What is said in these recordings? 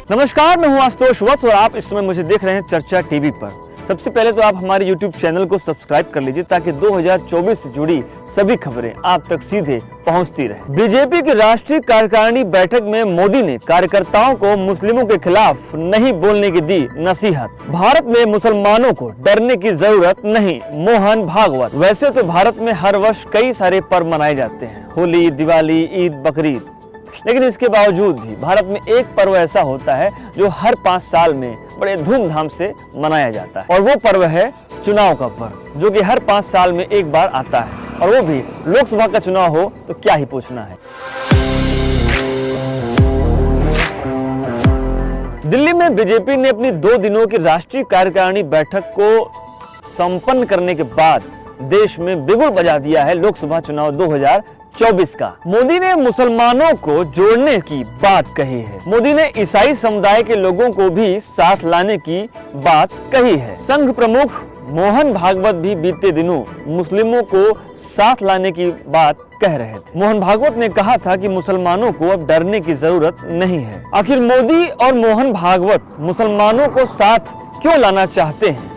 नमस्कार, मैं हूं आशुतोष वत्स और आप इस समय मुझे देख रहे हैं चर्चा टीवी पर। सबसे पहले तो आप हमारे YouTube चैनल को सब्सक्राइब कर लीजिए ताकि 2024 से जुड़ी सभी खबरें आप तक सीधे पहुंचती रहे। बीजेपी की राष्ट्रीय कार्यकारिणी बैठक में मोदी ने कार्यकर्ताओं को मुस्लिमों के खिलाफ नहीं बोलने की दी नसीहत। भारत में मुसलमानों को डरने की जरूरत नहीं, मोहन भागवत। वैसे तो भारत में हर वर्ष कई सारे पर्व मनाए जाते हैं, होली, दिवाली, ईद, बकरीद, लेकिन इसके बावजूद भी भारत में एक पर्व ऐसा होता है जो हर 5 साल में बड़े धूमधाम से मनाया जाता है और वो पर्व है चुनाव का पर्व, जो कि हर 5 साल में एक बार आता है और वो भी लोकसभा का चुनाव हो तो क्या ही पूछना है। दिल्ली में बीजेपी ने अपनी 2 दिनों की राष्ट्रीय कार्यकारिणी बैठक को संपन्न करने के बाद देश में बिगुल बजा दिया है लोकसभा चुनाव 2024 का। मोदी ने मुसलमानों को जोड़ने की बात कही है। मोदी ने ईसाई समुदाय के लोगों को भी साथ लाने की बात कही है। संघ प्रमुख मोहन भागवत भी बीते दिनों मुस्लिमों को साथ लाने की बात कह रहे थे। मोहन भागवत ने कहा था कि मुसलमानों को अब डरने की जरूरत नहीं है। आखिर मोदी और मोहन भागवत मुसलमानों को साथ क्यों लाना चाहते हैं?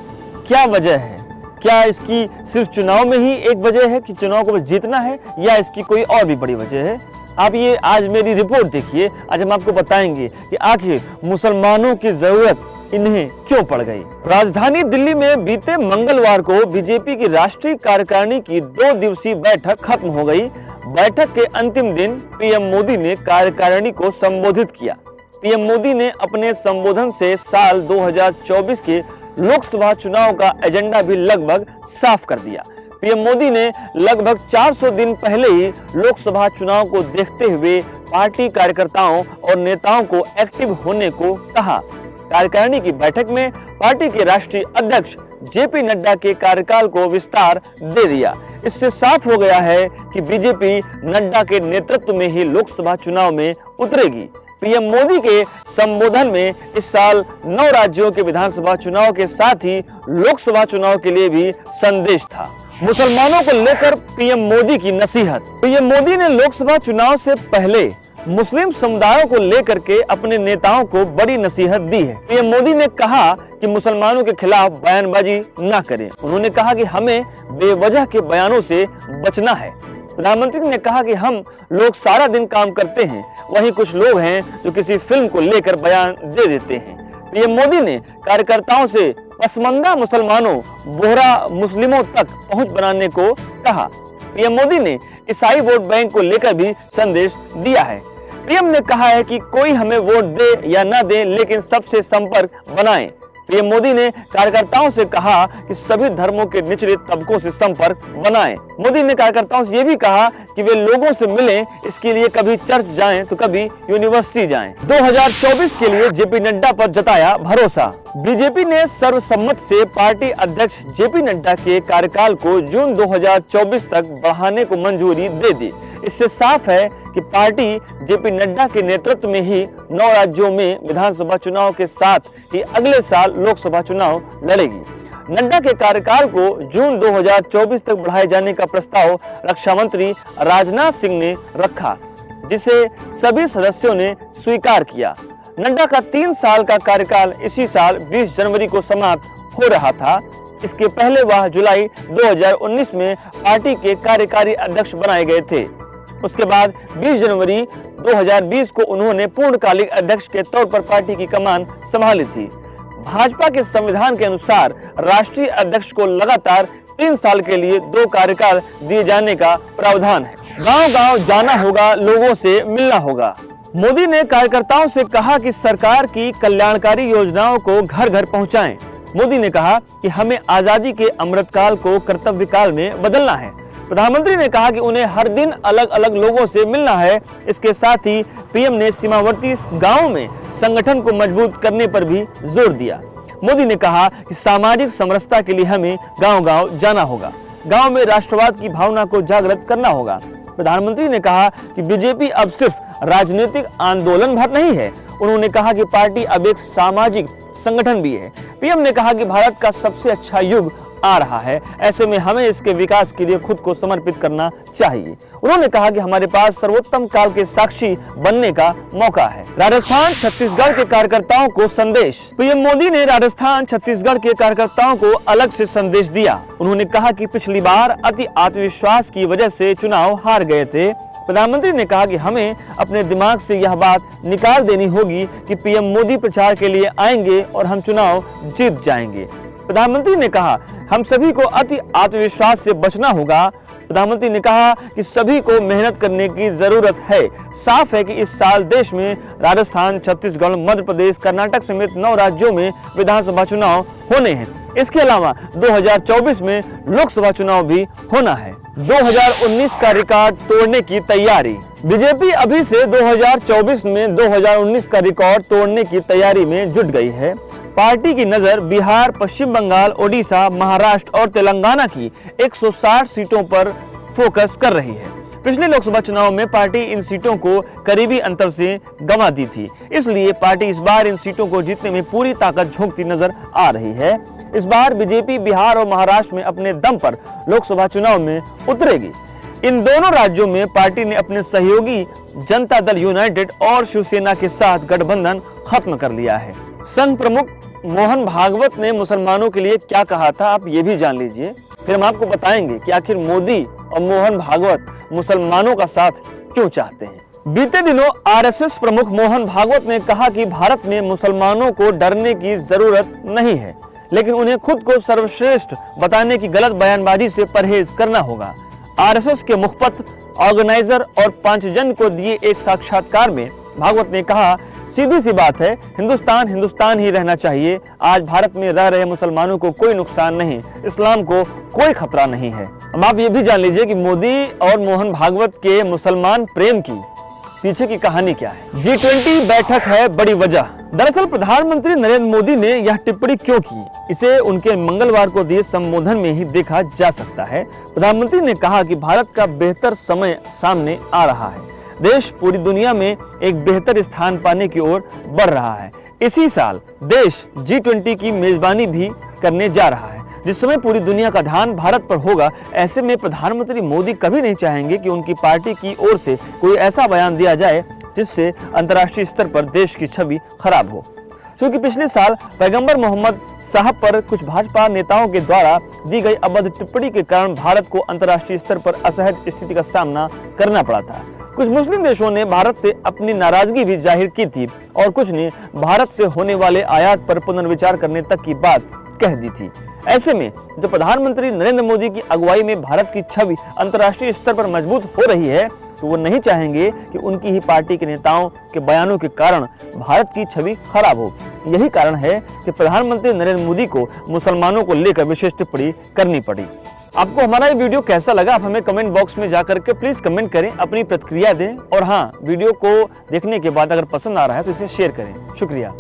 क्या वजह है? क्या इसकी सिर्फ चुनाव में ही एक वजह है कि चुनाव को जीतना है, या इसकी कोई और भी बड़ी वजह है? आप ये आज मेरी रिपोर्ट देखिए। आज हम आपको बताएंगे कि आखिर मुसलमानों की जरूरत इन्हें क्यों पड़ गई। राजधानी दिल्ली में बीते मंगलवार को बीजेपी की राष्ट्रीय कार्यकारिणी की 2 दिवसीय बैठक खत्म हो गई। बैठक के अंतिम दिन पीएम मोदी ने कार्यकारिणी को संबोधित किया। पीएम मोदी ने अपने संबोधन से साल 2024 के लोकसभा चुनाव का एजेंडा भी लगभग साफ कर दिया। पीएम मोदी ने लगभग 400 दिन पहले ही लोकसभा चुनाव को देखते हुए पार्टी कार्यकर्ताओं और नेताओं को एक्टिव होने को कहा। कार्यकारिणी की बैठक में पार्टी के राष्ट्रीय अध्यक्ष जेपी नड्डा के कार्यकाल को विस्तार दे दिया। इससे साफ हो गया है कि बीजेपी नड्डा के नेतृत्व में ही लोकसभा चुनाव में उतरेगी। पीएम मोदी के संबोधन में इस साल 9 राज्यों के विधानसभा चुनाव के साथ ही लोकसभा चुनाव के लिए भी संदेश था। मुसलमानों को लेकर पीएम मोदी की नसीहत। पीएम मोदी ने लोकसभा चुनाव से पहले मुस्लिम समुदायों को लेकर के अपने नेताओं को बड़ी नसीहत दी है। पीएम मोदी ने कहा कि मुसलमानों के खिलाफ बयानबाजी न करें। उन्होंने कहा कि हमें बेवजह के बयानों से बचना है। प्रधानमंत्री ने कहा कि हम लोग सारा दिन काम करते हैं, वहीं कुछ लोग हैं जो किसी फिल्म को लेकर बयान दे देते हैं। पीएम मोदी ने कार्यकर्ताओं से पसमानदा मुसलमानों, बोहरा मुस्लिमों तक पहुंच बनाने को कहा। पीएम मोदी ने ईसाई वोट बैंक को लेकर भी संदेश दिया है। पीएम ने कहा है कि कोई हमें वोट दे या न दे, लेकिन सबसे संपर्क बनाएं। पीएम मोदी ने कार्यकर्ताओं से कहा कि सभी धर्मों के निचले तबकों से संपर्क बनाएं। मोदी ने कार्यकर्ताओं से यह भी कहा कि वे लोगों से मिलें, इसके लिए कभी चर्च जाएं तो कभी यूनिवर्सिटी जाएं। 2024 के लिए जेपी नड्डा पर जताया भरोसा। बीजेपी ने सर्वसम्मत से पार्टी अध्यक्ष जेपी नड्डा के कार्यकाल को जून 2024 तक बढ़ाने को मंजूरी दे दी। इससे साफ है कि पार्टी जेपी नड्डा के नेतृत्व में ही 9 राज्यों में विधानसभा चुनाव के साथ ही अगले साल लोकसभा चुनाव लड़ेगी। नड्डा के कार्यकाल को जून 2024 तक बढ़ाए जाने का प्रस्ताव रक्षा मंत्री राजनाथ सिंह ने रखा, जिसे सभी सदस्यों ने स्वीकार किया। नड्डा का 3 साल का कार्यकाल इसी साल 20 जनवरी को समाप्त हो रहा था। इसके पहले वह जुलाई 2019 में पार्टी के कार्यकारी अध्यक्ष बनाए गए थे। उसके बाद 20 जनवरी 2020 को उन्होंने पूर्णकालिक अध्यक्ष के तौर पर पार्टी की कमान संभाली थी। भाजपा के संविधान के अनुसार राष्ट्रीय अध्यक्ष को लगातार 3 साल के लिए 2 कार्यकाल दिए जाने का प्रावधान है। गांव-गांव जाना होगा, लोगों से मिलना होगा। मोदी ने कार्यकर्ताओं से कहा कि सरकार की कल्याणकारी योजनाओं को घर घर पहुंचाएं। मोदी ने कहा कि हमें आजादी के अमृतकाल को कर्तव्य काल में बदलना है। प्रधानमंत्री ने कहा कि उन्हें हर दिन अलग अलग लोगों से मिलना है। इसके साथ ही पीएम ने सीमावर्ती गांवों में संगठन को मजबूत करने पर भी जोर दिया। मोदी ने कहा कि सामाजिक समरसता के लिए हमें गांव-गांव जाना होगा। गांव में राष्ट्रवाद की भावना को जागृत करना होगा। प्रधानमंत्री ने कहा कि बीजेपी अब सिर्फ राजनीतिक आंदोलन भर नहीं है। उन्होंने कहा कि पार्टी अब एक सामाजिक संगठन भी है। पीएम ने कहा कि भारत का सबसे अच्छा युग आ रहा है। ऐसे में हमें इसके विकास के लिए खुद को समर्पित करना चाहिए। उन्होंने कहा कि हमारे पास सर्वोत्तम काल के साक्षी बनने का मौका है। राजस्थान छत्तीसगढ़ के कार्यकर्ताओं को संदेश। पीएम मोदी ने राजस्थान छत्तीसगढ़ के कार्यकर्ताओं को अलग से संदेश दिया। उन्होंने कहा कि पिछली बार अति आत्मविश्वास की वजह से चुनाव हार गए थे। प्रधानमंत्री ने कहा कि हमें अपने दिमाग से यह बात निकाल देनी होगी कि पीएम मोदी प्रचार के लिए आएंगे और हम चुनाव जीत जाएंगे। प्रधानमंत्री ने कहा हम सभी को अति आत्मविश्वास से बचना होगा। प्रधानमंत्री ने कहा कि सभी को मेहनत करने की जरूरत है। साफ है कि इस साल देश में राजस्थान, छत्तीसगढ़, मध्य प्रदेश, कर्नाटक समेत 9 राज्यों में विधानसभा चुनाव होने हैं। इसके अलावा 2024 में लोकसभा चुनाव भी होना है। 2019 का रिकॉर्ड तोड़ने की तैयारी। बीजेपी अभी से 2024 में 2019 का रिकॉर्ड तोड़ने की तैयारी में जुट गई है। पार्टी की नजर बिहार, पश्चिम बंगाल, ओडिशा, महाराष्ट्र और तेलंगाना की 160 सीटों पर फोकस कर रही है। पिछले लोकसभा चुनाव में पार्टी इन सीटों को करीबी अंतर से गंवा दी थी, इसलिए पार्टी इस बार इन सीटों को जीतने में पूरी ताकत झोंकती नजर आ रही है। इस बार बीजेपी बिहार और महाराष्ट्र में अपने दम पर लोकसभा चुनाव में उतरेगी। इन दोनों राज्यों में पार्टी ने अपने सहयोगी जनता दल यूनाइटेड और शिवसेना के साथ गठबंधन खत्म कर लिया है। संघ प्रमुख मोहन भागवत ने मुसलमानों के लिए क्या कहा था, आप ये भी जान लीजिए। फिर हम आपको बताएंगे कि आखिर मोदी और मोहन भागवत मुसलमानों का साथ क्यों चाहते हैं। बीते दिनों आरएसएस प्रमुख मोहन भागवत ने कहा कि भारत में मुसलमानों को डरने की जरूरत नहीं है, लेकिन उन्हें खुद को सर्वश्रेष्ठ बताने की गलत बयानबाजी से परहेज करना होगा। आरएसएस के मुखपत्र, ऑर्गेनाइजर और पांचजन को दिए एक साक्षात्कार में भागवत ने कहा, सीधी सी बात है, हिंदुस्तान हिंदुस्तान ही रहना चाहिए। आज भारत में रह रहे मुसलमानों को कोई नुकसान नहीं, इस्लाम को कोई खतरा नहीं है। अब आप ये भी जान लीजिए कि मोदी और मोहन भागवत के मुसलमान प्रेम की पीछे की कहानी क्या है। G20 बैठक है बड़ी वजह। दरअसल प्रधानमंत्री नरेंद्र मोदी ने यह टिप्पणी क्यों की, इसे उनके मंगलवार को दिए संबोधन में ही देखा जा सकता है। प्रधानमंत्री ने कहा कि भारत का बेहतर समय सामने आ रहा है। देश पूरी दुनिया में एक बेहतर स्थान पाने की ओर बढ़ रहा है। इसी साल देश G20 की मेजबानी भी करने जा रहा है, जिस समय पूरी दुनिया का ध्यान भारत पर होगा। ऐसे में प्रधानमंत्री मोदी कभी नहीं चाहेंगे कि उनकी पार्टी की ओर से कोई ऐसा बयान दिया जाए जिससे अंतर्राष्ट्रीय स्तर पर देश की छवि खराब हो। क्योंकि पिछले साल पैगंबर मोहम्मद साहब पर कुछ भाजपा नेताओं के द्वारा दी गई अभद्र टिप्पणी के कारण भारत को अंतर्राष्ट्रीय स्तर पर असहज स्थिति का सामना करना पड़ा था। कुछ मुस्लिम देशों ने भारत से अपनी नाराजगी भी जाहिर की थी और कुछ ने भारत से होने वाले आयात पर पुनर्विचार करने तक की बात कह दी थी। ऐसे में जब प्रधानमंत्री नरेंद्र मोदी की अगुवाई में भारत की छवि अंतर्राष्ट्रीय स्तर पर मजबूत हो रही है, तो वो नहीं चाहेंगे कि उनकी ही पार्टी के नेताओं के बयानों के कारण भारत की छवि खराब हो। यही कारण है कि प्रधानमंत्री नरेंद्र मोदी को मुसलमानों को लेकर विशेष टिप्पणी करनी पड़ी। आपको हमारा ये वीडियो कैसा लगा, आप हमें कमेंट बॉक्स में जाकर के प्लीज कमेंट करें, अपनी प्रतिक्रिया दें। और हाँ, वीडियो को देखने के बाद अगर पसंद आ रहा है तो इसे शेयर करें। शुक्रिया।